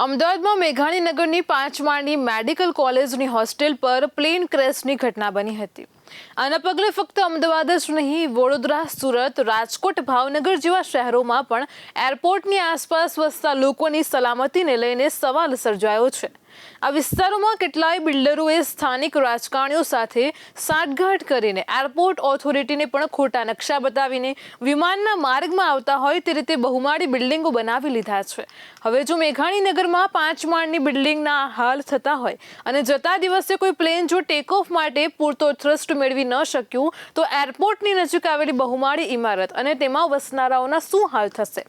અમદાવાદમાં મેઘાણીનગરની 5 માળની મેડિકલ કોલેજની હોસ્ટેલ પર પ્લેન ક્રેશની ઘટના બની હતી। આના પગલે ફક્ત અમદાવાદ જ નહીં, વડોદરા, સુરત, રાજકોટ, ભાવનગર જેવા શહેરોમાં પણ એરપોર્ટની આસપાસ વસતા લોકોની સલામતીને લઈને સવાલ સર્જાયો છે। આ વિસ્તારોમાં કેટલાય બિલ્ડરોએ સ્થાનિક રાજકારણીઓ સાથે સાંઠગાંઠ કરીને એરપોર્ટ ઓથોરિટીને પણ ખોટા નકશા બતાવીને વિમાનના માર્ગમાં આવતા હોય તે રીતે બહુમાળી બિલ્ડિંગો બનાવી લીધા છે। હવે જો મેઘાણીનગરમાં 5 માળની બિલ્ડિંગના હાલ થતા હોય અને જતા દિવસે કોઈ પ્લેન જો ટેક ઓફ માટે પૂરતો થ્રસ્ટ મેળવી ન શક્યું તો એરપોર્ટની નજીક આવેલી બહુમાળી ઇમારત અને તેમાં વસનારાઓના શું હાલ થશે?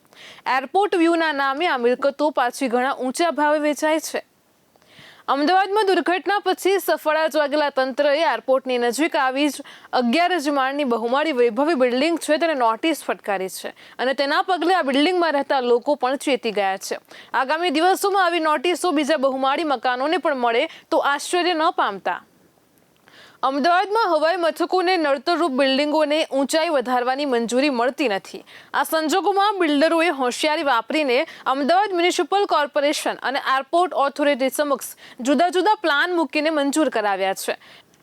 એરપોર્ટ વ્યૂના નામે આ મિલકતો પાછી ઘણા ઊંચા ભાવે વેચાય છે। અમદાવાદમાં દુર્ઘટના પછી સફાળા જાગેલા તંત્રએ એરપોર્ટની નજીક આવી જ 11 માળની બહુમાળી વૈભવી બિલ્ડિંગ છે તેને નોટિસ ફટકારી છે અને તેના પગલે આ બિલ્ડિંગમાં રહેતા લોકો પણ ચેતી ગયા છે। આગામી દિવસોમાં આવી નોટિસો બીજા બહુમાળી મકાનોને પણ મળે તો આશ્ચર્ય ન પામતા। અમદાવાદમાં હવાઈ મથકોને નડતરરૂપ બિલ્ડિંગોને ઊંચાઈ વધારવાની મંજૂરી મળતી નથી। આ સંજોગોમાં બિલ્ડરોએ હોશિયારી વાપરીને અમદાવાદ મ્યુનિસિપલ કોર્પોરેશન અને એરપોર્ટ ઓથોરિટી સમક્ષ જુદા જુદા પ્લાન મૂકીને મંજૂર કરાવ્યા છે।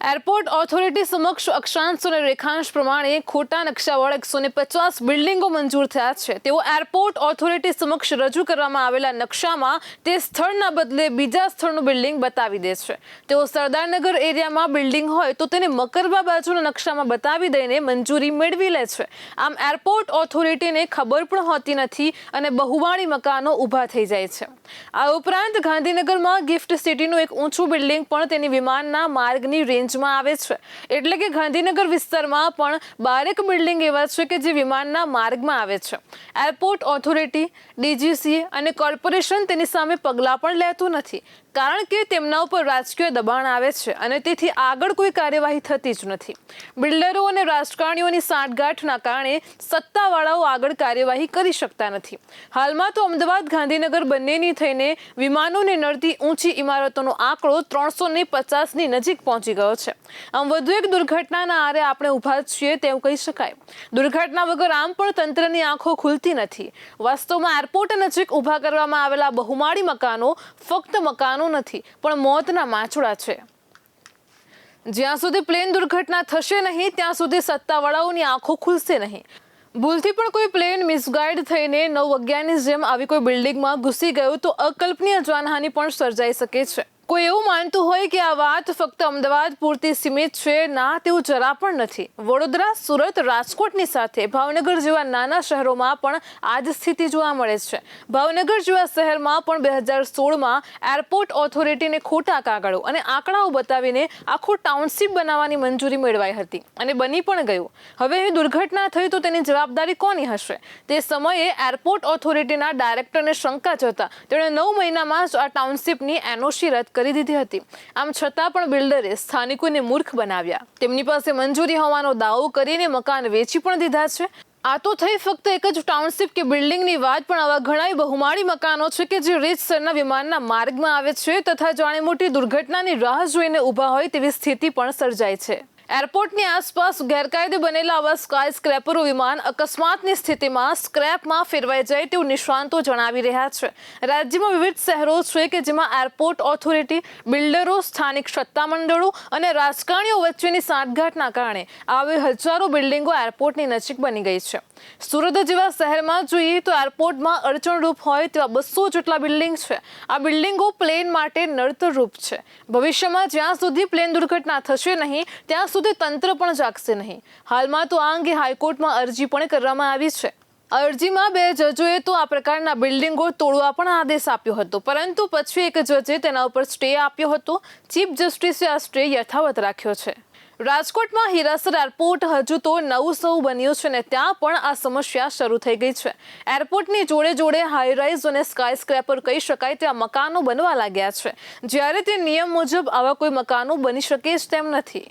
એરપોર્ટ ઓથોરિટી સમક્ષ અક્ષાંશ અને રેખાંશ પ્રમાણે ખોટા નકશાવાળા 150 બિલ્ડિંગો મંજૂર થયા છે। તેઓ એરપોર્ટ ઓથોરિટી સમક્ષ રજૂ કરવામાં આવેલા નકશામાં તે સ્થળના બદલે બીજા સ્થળનું બિલ્ડિંગ બતાવી દે છે। તેઓ સરદારનગર એરિયામાં બિલ્ડિંગ હોય તો તેને મકરબા બાજુના નકશામાં બતાવી દઈને મંજૂરી મેળવી લે છે। આમ એરપોર્ટ ઓથોરિટીને ખબર પણ હોતી નથી અને બહુમાળી મકાનો ઊભા થઈ જાય છે। આ ઉપરાંત ગાંધીનગરમાં ગિફ્ટ સિટીનું એક ઊંચું બિલ્ડિંગ પણ તેની વિમાનના માર્ગની રેન્જ આવે છે। એટલે કે ગાંધીનગર વિસ્તારમાં પણ 12 બિલ્ડિંગ એવા છે કે જે વિમાનના માર્ગમાં આવે છે। એરપોર્ટ ઓથોરિટી, ડીજીસી અને કોર્પોરેશન તેની સામે પગલાં પણ લેતું નથી કારણ કે તેમના ઉપર રાજકીય દબાણ આવે છે અને તેથી આગળ કોઈ કાર્યવાહી થતી જ નથી। બિલ્ડરો અને રાજકારણીઓની સાંઠગાંઠના કારણે સત્તાવાળાઓ આગળ કાર્યવાહી કરી શકતા નથી। હાલમાં તો અમદાવાદ ગાંધીનગર બંનેની થઈને વિમાનોને નડતી ઊંચી ઇમારતોનો આંકડો 350ની નજીક પહોંચી ગયો છે। આમ વધુ એક દુર્ઘટનાના આરે આપણે ઊભા છીએ તેવું કહી શકાય। દુર્ઘટના વગર આમ પણ તંત્રની આંખો ખુલતી નથી। વાસ્તવમાં એરપોર્ટ નજીક ઊભા કરવામાં આવેલા બહુમાળી મકાનો ફક્ત મકાનો નથી પણ મોતના માછડા છે। જ્યાં સુધી પ્લેન દુર્ઘટના થશે નહીં ત્યાં સુધી સત્તાવાળાઓની આંખો ખુલશે નહીં। ભૂલથી પણ કોઈ પ્લેન મિસગાઈડ થઈને 9/11ની જેમ આવી કોઈ બિલ્ડિંગમાં ઘૂસી ગયું તો અકલ્પનીય જાનહાનિ પણ સર્જાઈ શકે છે। કોઈ એવું માનતું હોય કે આ વાત ફક્ત અમદાવાદ પૂરતી સીમિત છે, ના, તેવું જરા પણ નથી। વડોદરા, સુરત, રાજકોટની સાથે ભાવનગર જેવા નાના શહેરોમાં પણ આ જ સ્થિતિ જોવા મળે છે। ભાવનગર જેવા શહેરમાં પણ 2016માં એરપોર્ટ ઓથોરિટીને ખોટા કાગળો અને આંકડાઓ બતાવીને આખું ટાઉનશીપ બનાવવાની મંજૂરી મેળવાઈ હતી અને બની પણ ગયું। હવે અહીં દુર્ઘટના થઈ તો તેની જવાબદારી કોની હશે? તે સમયે એરપોર્ટ ઓથોરિટીના ડાયરેક્ટરને શંકા જતા તેણે 9 મહિનામાં જ આ ટાઉનશીપની એનઓસી રદ કરી દીધી હતી। આમ છતાં પણ બિલ્ડરે સ્થાનિકોને મૂર્ખ બનાવ્યા। તેમની પાસે મંજૂરી હોવાનો દાવો કરીને મકાન વેચી પણ દીધા છે। આ તો થઈ ફક્ત એક જ ટાઉનશીપ કે બિલ્ડિંગની વાત, પણ આવા ઘણા બહુમાળી મકાનો છે કે જે રીતસરના વિમાનના માર્ગમાં આવે છે તથા જાણે મોટી દુર્ઘટનાની રાહ જોઈને ઊભા હોય તેવી સ્થિતિ પણ સર્જાય છે। એરપોર્ટની આસપાસ ગેરકાયદે બનેલા આવા સ્કાય સ્ક્રેપરો વિમાન અકસ્માતની સ્થિતિમાં સ્ક્રેપમાં ફેરવાઈ જાય તેવું નિષ્ણાંતો જણાવી રહ્યા છે। રાજ્યમાં વિવિધ શહેરો છે કે જેમાં એરપોર્ટ ઓથોરિટી, બિલ્ડરો, સ્થાનિક સત્તામંડળો અને રાજકારણીઓ વચ્ચેની સાંઠગાંઠના કારણે આવી હજારો બિલ્ડિંગો એરપોર્ટની નજીક બની ગઈ છે। સુરત જેવા શહેરમાં જોઈએ તો એરપોર્ટમાં અડચણરૂપ હોય તેવા 200 જેટલા બિલ્ડિંગ છે। આ બિલ્ડિંગો પ્લેન માટે નડતરરૂપ છે। ભવિષ્યમાં જ્યાં સુધી પ્લેન દુર્ઘટના થશે નહીં ત્યાં સુધી તંત્ર પણ જાગશે નહીં। હાલમાં તો આ અંગે હાઈકોર્ટમાં અરજી પણ કરવામાં આવી છે। અરજીમાં 2 જજોએ તો આ પ્રકારના બિલ્ડિંગો તોડવા પણ આદેશ આપ્યો હતો, પરંતુ પછી એક જજે તેના ઉપર સ્ટે આપ્યો હતો। ચીફ જસ્ટિસે આ સ્ટે યથાવત રાખ્યો છે। રાજકોટમાં હીરાસર એરપોર્ટ હજુ તો નવું સવું બન્યું છે ને ત્યાં પણ આ સમસ્યા શરૂ થઈ ગઈ છે। એરપોર્ટની જોડે જોડે હાઈરાઇઝ અને સ્કાય સ્ક્રેપર કહી શકાય તેવા મકાનો બનવા લાગ્યા છે, જ્યારે તે નિયમ મુજબ આવા કોઈ મકાનો બની શકે જ તેમ નથી।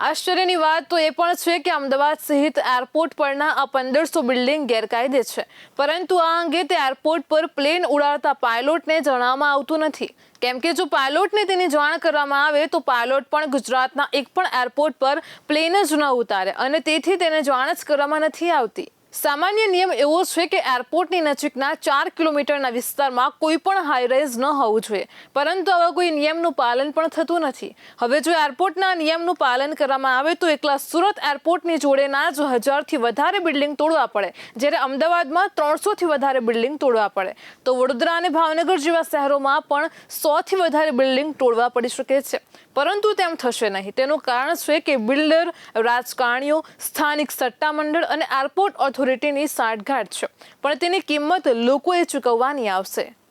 આશ્ચર્યની વાત તો એ પણ છે કે અમદાવાદ સહિત એરપોર્ટ પરના આ 1500 બિલ્ડિંગ ગેરકાયદે છે, પરંતુ આ અંગે તે એરપોર્ટ પર પ્લેન ઉડાડતા પાયલોટને જણાવવામાં આવતું નથી। કેમ કે જો પાયલોટને તેની જાણ કરવામાં આવે તો પાયલોટ પણ ગુજરાતના એક પણ એરપોર્ટ પર પ્લેન જ ન ઉતારે અને તેથી તેને જાણ જ કરવામાં નથી આવતી। સામાન્ય નિયમ એવો છે કે એરપોર્ટની નજીકના 4 કિલોમીટરના વિસ્તારમાં કોઈ પણ હાઈરાઇઝ ન હોવું જોઈએ, પરંતુ આવા કોઈ નિયમનું પાલન પણ થતું નથી. હવે જો એરપોર્ટના નિયમનું પાલન કરવામાં આવે તો એકલા સુરત એરપોર્ટની જોડેના જ 1000થી વધારે બિલ્ડિંગ તોડવા પડે, જ્યારે અમદાવાદમાં 300થી વધારે બિલ્ડિંગ તોડવા પડે, તો વડોદરા અને ભાવનગર જેવા શહેરોમાં પણ 100થી વધારે બિલ્ડિંગ તોડવા પડી શકે છે. પરંતુ તેમ થશે નહીં. તેનું કારણ છે કે બિલ્ડર, રાજકારણીઓ, સ્થાનિક સટ્ટામંડળ અને એરપોર્ટ ઓથોરિટીની સાંઠગાંઠ છે, પણ તેની કિંમત લોકોએ ચૂકવવાની આવશે.